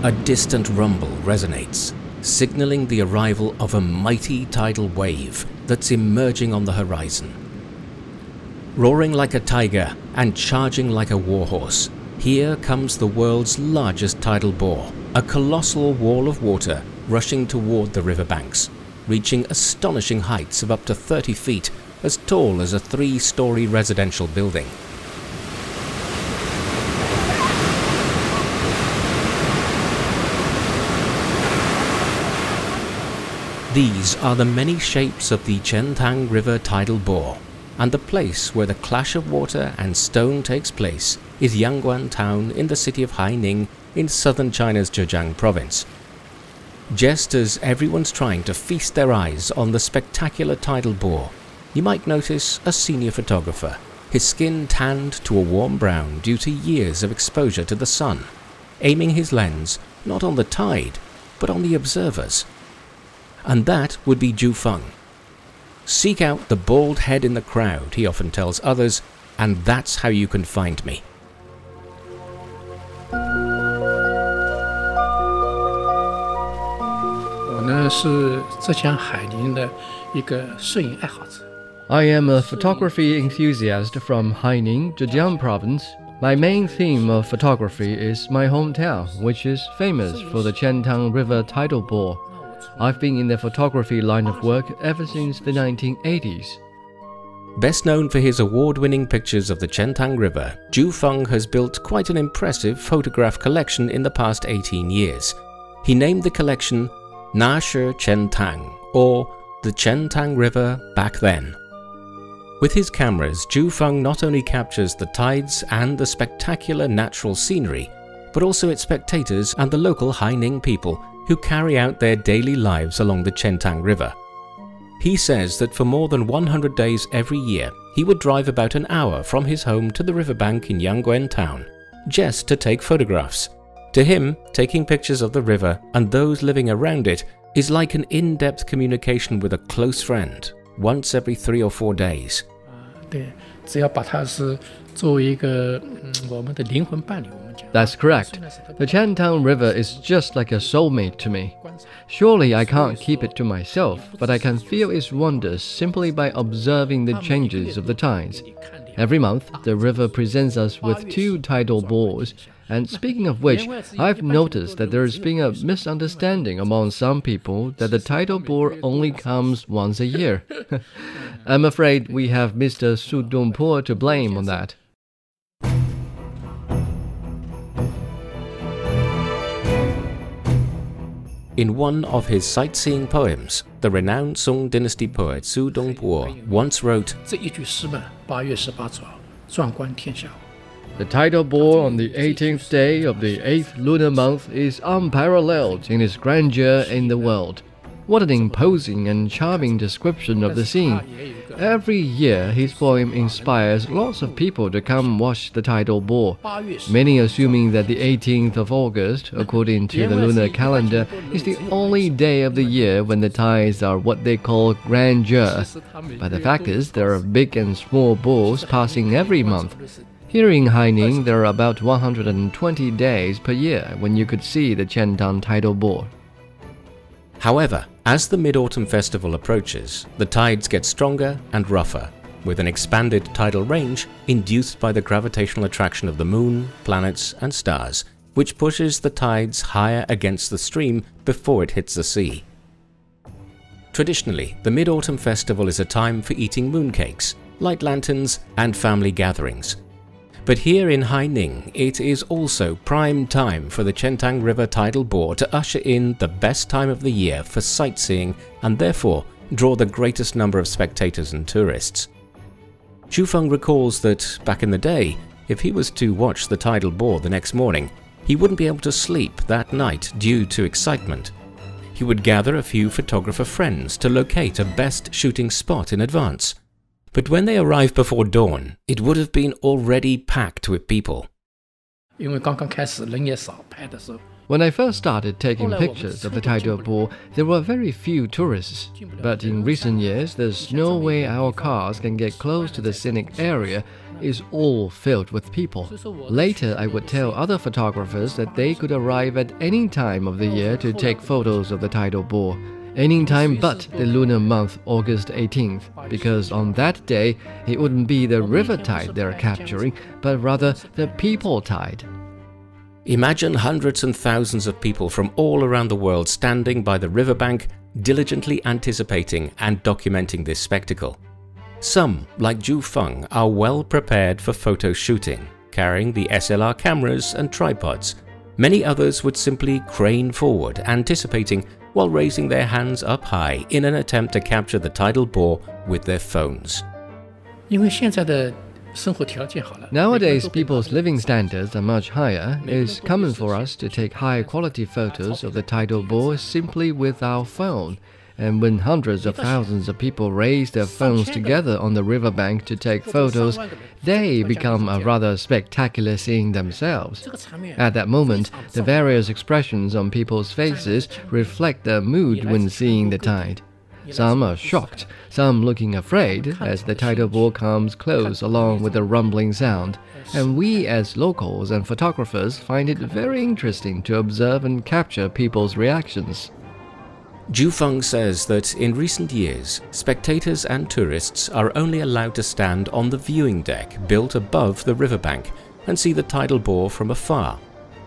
A distant rumble resonates, signaling the arrival of a mighty tidal wave that's emerging on the horizon. Roaring like a tiger and charging like a warhorse, here comes the world's largest tidal bore, a colossal wall of water rushing toward the riverbanks, reaching astonishing heights of up to 30 feet, as tall as a 3-story residential building. These are the many shapes of the Qiantang River tidal bore, and the place where the clash of water and stone takes place is Yangguan town in the city of Haining in southern China's Zhejiang province. Just as everyone's trying to feast their eyes on the spectacular tidal bore, you might notice a senior photographer, his skin tanned to a warm brown due to years of exposure to the sun, aiming his lens not on the tide, but on the observers. And that would be Zhu Feng. Seek out the bald head in the crowd, he often tells others, and that's how you can find me. I am a photography enthusiast from Haining, Zhejiang province. My main theme of photography is my hometown, which is famous for the Qiantang River tidal bore. I've been in the photography line of work ever since the 1980s. Best known for his award-winning pictures of the Qiantang River, Zhu Feng has built quite an impressive photograph collection in the past 18 years. He named the collection Na Shi Qiantang, or the Qiantang River Back Then. With his cameras, Zhu Feng not only captures the tides and the spectacular natural scenery, but also its spectators and the local Haining people who carry out their daily lives along the Qiantang River. He says that for more than 100 days every year, he would drive about an hour from his home to the riverbank in Yangguan town, just to take photographs. To him, taking pictures of the river and those living around it is like an in-depth communication with a close friend, once every 3 or 4 days. That's correct. The Qiantang River is just like a soulmate to me. Surely I can't keep it to myself, but I can feel its wonders simply by observing the changes of the tides. Every month, the river presents us with 2 tidal bores. And speaking of which, I've noticed that there's been a misunderstanding among some people that the tidal bore only comes once a year. I'm afraid we have Mr. Su Dongpo to blame on that. In one of his sightseeing poems, the renowned Song dynasty poet Su Dongpo once wrote, "The tidal bore on the 18th day of the 8th lunar month is unparalleled in its grandeur in the world. What an imposing and charming description of the scene. Every year, his poem inspires lots of people to come watch the tidal bore, many assuming that the 18th of August, according to the lunar calendar, is the only day of the year when the tides are what they call grandeur. But the fact is, there are big and small bores passing every month. Here in Haining, there are about 120 days per year when you could see the Qiantang tidal bore." However, as the Mid-Autumn Festival approaches, the tides get stronger and rougher, with an expanded tidal range induced by the gravitational attraction of the moon, planets and stars, which pushes the tides higher against the stream before it hits the sea. Traditionally, the Mid-Autumn Festival is a time for eating mooncakes, light lanterns and family gatherings. But here in Haining, it is also prime time for the Qiantang River tidal bore to usher in the best time of the year for sightseeing and therefore draw the greatest number of spectators and tourists. Zhu Feng recalls that back in the day, if he was to watch the tidal bore the next morning, he wouldn't be able to sleep that night due to excitement. He would gather a few photographer friends to locate a best shooting spot in advance. But when they arrived before dawn, it would have been already packed with people. When I first started taking pictures of the tidal bore, there were very few tourists. But in recent years, there's no way our cars can get close to the scenic area. Is all filled with people. Later, I would tell other photographers that they could arrive at any time of the year to take photos of the tidal bore. Any time but the lunar month, August 18th, because on that day, it wouldn't be the river tide they're capturing, but rather the people tide. Imagine hundreds and thousands of people from all around the world standing by the riverbank, diligently anticipating and documenting this spectacle. Some, like Zhu Feng, are well prepared for photo shooting, carrying the SLR cameras and tripods. Many others would simply crane forward, anticipating while raising their hands up high in an attempt to capture the tidal bore with their phones. Nowadays, people's living standards are much higher. It's common for us to take high-quality photos of the tidal bore simply with our phone. And when hundreds of thousands of people raise their phones together on the riverbank to take photos, they become a rather spectacular scene themselves. At that moment, the various expressions on people's faces reflect their mood when seeing the tide. Some are shocked, some looking afraid as the tidal bore comes close along with the rumbling sound. And we as locals and photographers find it very interesting to observe and capture people's reactions. Zhu Feng says that in recent years, spectators and tourists are only allowed to stand on the viewing deck built above the riverbank and see the tidal bore from afar.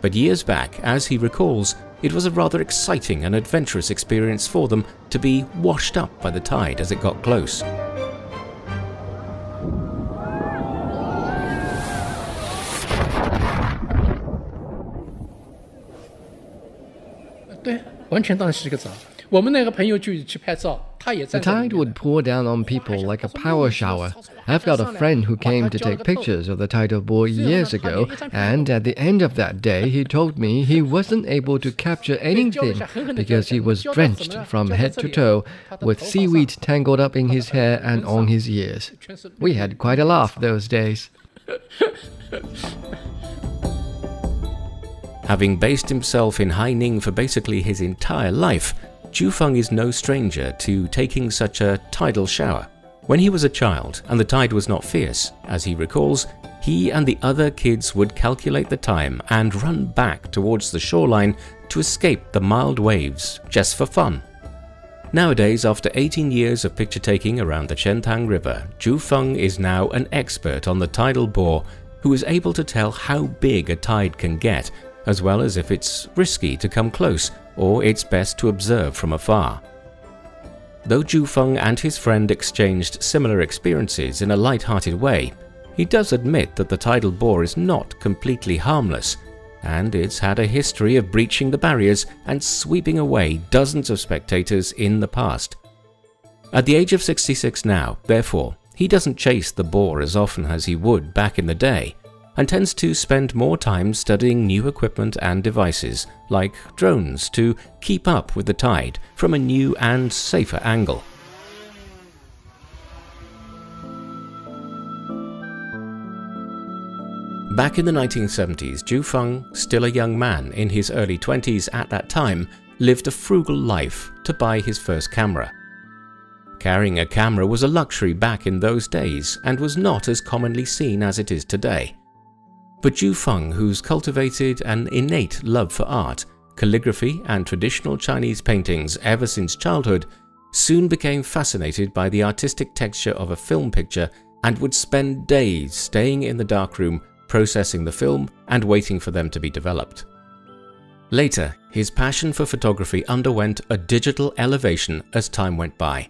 But years back, as he recalls, it was a rather exciting and adventurous experience for them to be washed up by the tide as it got close. The tide would pour down on people like a power shower. I've got a friend who came to take pictures of the tidal bore years ago, and at the end of that day he told me he wasn't able to capture anything because he was drenched from head to toe, with seaweed tangled up in his hair and on his ears. We had quite a laugh those days. Having based himself in Haining for basically his entire life, Zhu Feng is no stranger to taking such a tidal shower. When he was a child and the tide was not fierce, as he recalls, he and the other kids would calculate the time and run back towards the shoreline to escape the mild waves just for fun. Nowadays, after 18 years of picture taking around the Qiantang River, Zhu Feng is now an expert on the tidal bore who is able to tell how big a tide can get, as well as if it's risky to come close or it's best to observe from afar. Though Zhu Feng and his friend exchanged similar experiences in a light-hearted way, he does admit that the tidal bore is not completely harmless, and it's had a history of breaching the barriers and sweeping away dozens of spectators in the past. At the age of 66 now, therefore, he doesn't chase the bore as often as he would back in the day, and tends to spend more time studying new equipment and devices, like drones, to keep up with the tide from a new and safer angle. Back in the 1970s, Zhu Feng, still a young man in his early 20s at that time, lived a frugal life to buy his first camera. Carrying a camera was a luxury back in those days and was not as commonly seen as it is today. But Zhu Feng, who's cultivated an innate love for art, calligraphy and traditional Chinese paintings ever since childhood, soon became fascinated by the artistic texture of a film picture and would spend days staying in the darkroom, processing the film and waiting for them to be developed. Later, his passion for photography underwent a digital elevation as time went by.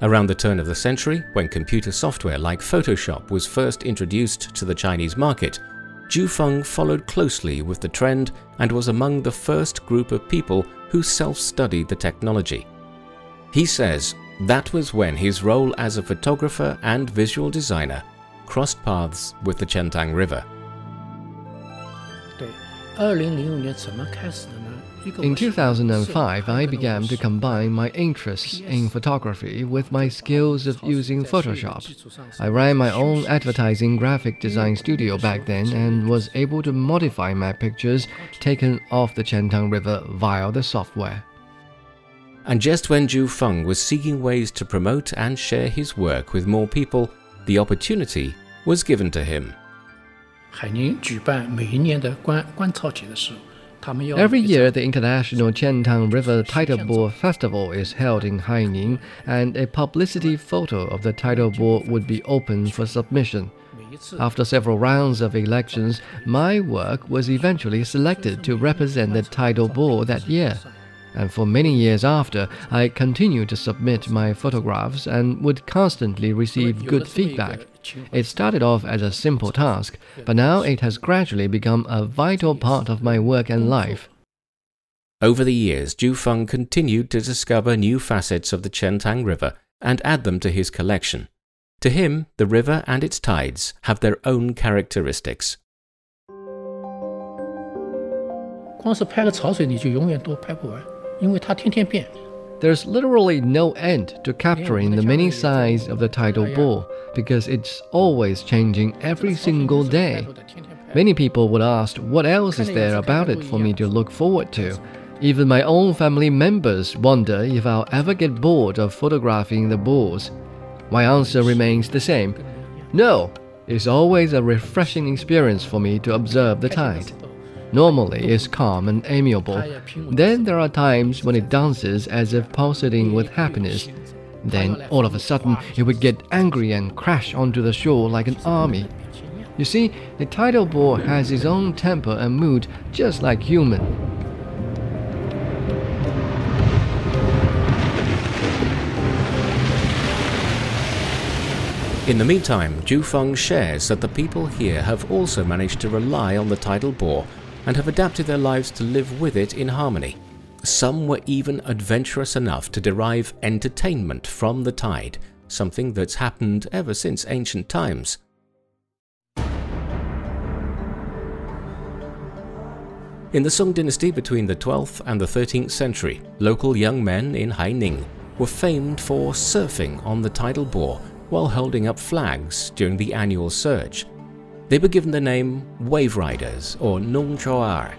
Around the turn of the century, when computer software like Photoshop was first introduced to the Chinese market, Zhu Feng followed closely with the trend and was among the first group of people who self-studied the technology. He says that was when his role as a photographer and visual designer crossed paths with the Qiantang River. In 2005, I began to combine my interests in photography with my skills of using Photoshop. I ran my own advertising graphic design studio back then and was able to modify my pictures taken off the Qiantang River via the software. And just when Zhu Feng was seeking ways to promote and share his work with more people, the opportunity was given to him. Every year, the International Qiantang River Tidal Bore Festival is held in Haining, and a publicity photo of the tidal bore would be open for submission. After several rounds of elections, my work was eventually selected to represent the tidal bore that year. And for many years after, I continued to submit my photographs and would constantly receive good feedback. It started off as a simple task, but now it has gradually become a vital part of my work and life. Over the years, Zhu Feng continued to discover new facets of the Qiantang River and add them to his collection. To him, the river and its tides have their own characteristics. There's literally no end to capturing the many sides of the tidal bore because it's always changing every single day. Many people would ask what else is there about it for me to look forward to. Even my own family members wonder if I'll ever get bored of photographing the bores. My answer remains the same. No, it's always a refreshing experience for me to observe the tide. Normally, it's calm and amiable. Then there are times when it dances as if pulsating with happiness. Then, all of a sudden, it would get angry and crash onto the shore like an army. You see, the tidal bore has its own temper and mood, just like human. In the meantime, Zhu Feng shares that the people here have also managed to rely on the tidal bore and have adapted their lives to live with it in harmony. Some were even adventurous enough to derive entertainment from the tide, something that's happened ever since ancient times. In the Song dynasty between the 12th and the 13th century, local young men in Haining were famed for surfing on the tidal bore while holding up flags during the annual surge. They were given the name wave riders or nongchoar.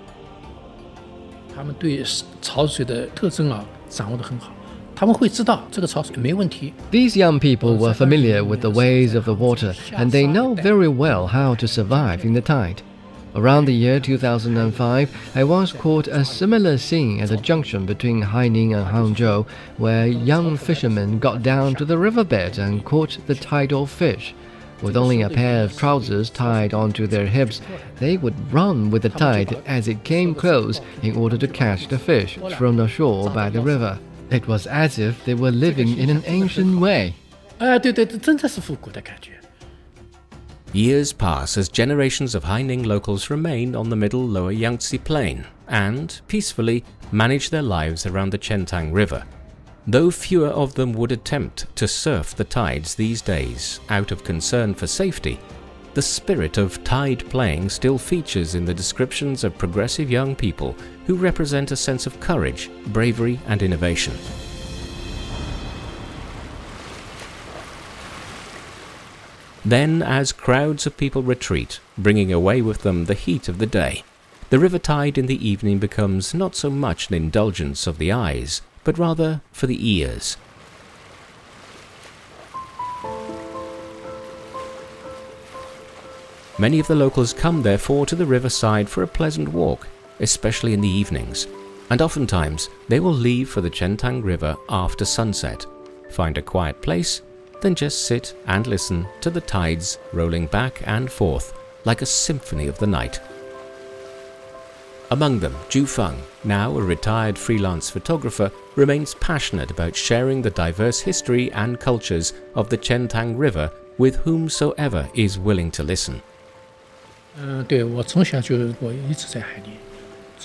These young people were familiar with the ways of the water, and they know very well how to survive in the tide. Around the year 2005, I once caught a similar scene at the junction between Haining and Hangzhou, where young fishermen got down to the riverbed and caught the tidal fish. With only a pair of trousers tied onto their hips, they would run with the tide as it came close in order to catch the fish thrown ashore by the river. It was as if they were living in an ancient way. Years pass as generations of Haining locals remain on the middle lower Yangtze plain and, peacefully, manage their lives around the Qiantang River. Though fewer of them would attempt to surf the tides these days out of concern for safety, the spirit of tide playing still features in the descriptions of progressive young people who represent a sense of courage, bravery and innovation. Then, as crowds of people retreat, bringing away with them the heat of the day, the river tide in the evening becomes not so much an indulgence of the eyes, but rather for the ears. Many of the locals come therefore to the riverside for a pleasant walk, especially in the evenings, and oftentimes they will leave for the Qiantang River after sunset, find a quiet place, then just sit and listen to the tides rolling back and forth like a symphony of the night. Among them, Zhu Feng, now a retired freelance photographer, remains passionate about sharing the diverse history and cultures of the Qiantang River with whomsoever is willing to listen.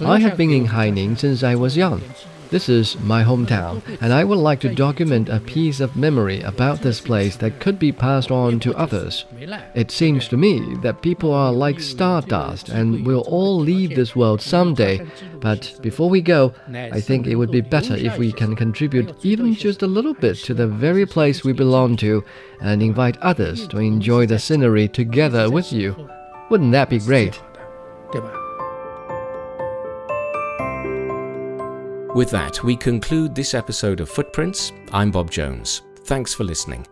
I have been in Haining since I was young. This is my hometown, and I would like to document a piece of memory about this place that could be passed on to others. It seems to me that people are like stardust and will all leave this world someday. But before we go, I think it would be better if we can contribute even just a little bit to the very place we belong to and invite others to enjoy the scenery together with you. Wouldn't that be great? With that, we conclude this episode of Footprints. I'm Bob Jones. Thanks for listening.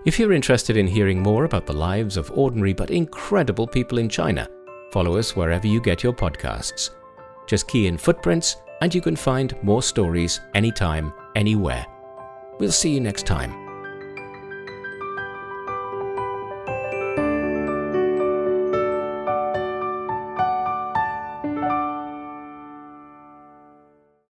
If you're interested in hearing more about the lives of ordinary but incredible people in China, follow us wherever you get your podcasts. Just key in Footprints and you can find more stories anytime, anywhere. We'll see you next time.